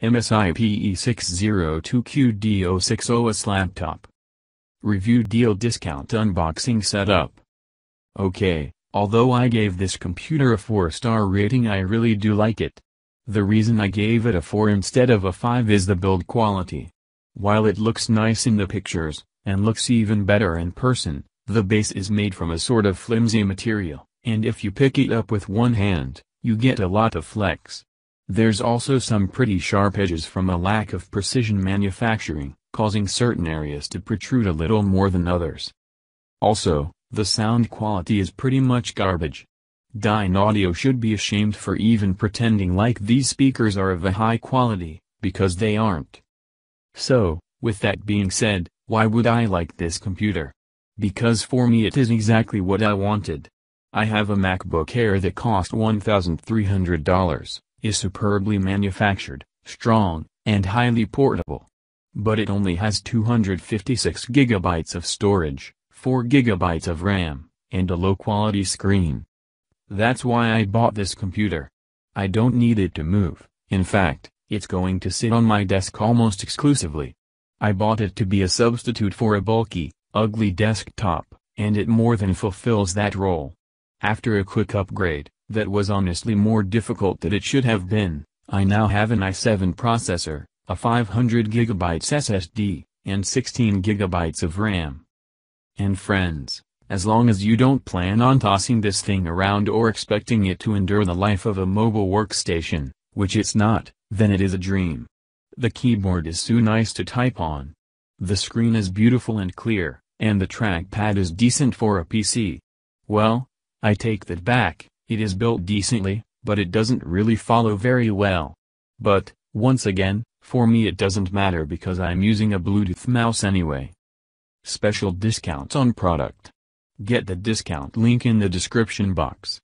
MSI PE60 2QD-060US laptop. Review deal discount unboxing setup. Okay, although I gave this computer a 4-star rating, I really do like it. The reason I gave it a 4 instead of a 5 is the build quality. While it looks nice in the pictures, and looks even better in person, the base is made from a sort of flimsy material, and if you pick it up with one hand, you get a lot of flex. There's also some pretty sharp edges from a lack of precision manufacturing, causing certain areas to protrude a little more than others. Also, the sound quality is pretty much garbage. Dynaudio should be ashamed for even pretending like these speakers are of a high quality, because they aren't. So, with that being said, why would I like this computer? Because for me it is exactly what I wanted. I have a MacBook Air that cost $1,300, is superbly manufactured, strong, and highly portable. But it only has 256 GB of storage, 4 GB of RAM, and a low-quality screen. That's why I bought this computer. I don't need it to move, in fact, it's going to sit on my desk almost exclusively. I bought it to be a substitute for a bulky, ugly desktop, and it more than fulfills that role. After a quick upgrade, that was honestly more difficult than it should have been, I now have an i7 processor, a 500 GB SSD, and 16 GB of RAM. And friends, as long as you don't plan on tossing this thing around or expecting it to endure the life of a mobile workstation, which it's not, then it is a dream. The keyboard is so nice to type on. The screen is beautiful and clear, and the trackpad is decent for a PC. Well, I take that back, it is built decently, but it doesn't really follow very well. But, once again, for me it doesn't matter because I'm using a Bluetooth mouse anyway. Special discounts on product. Get the discount link in the description box.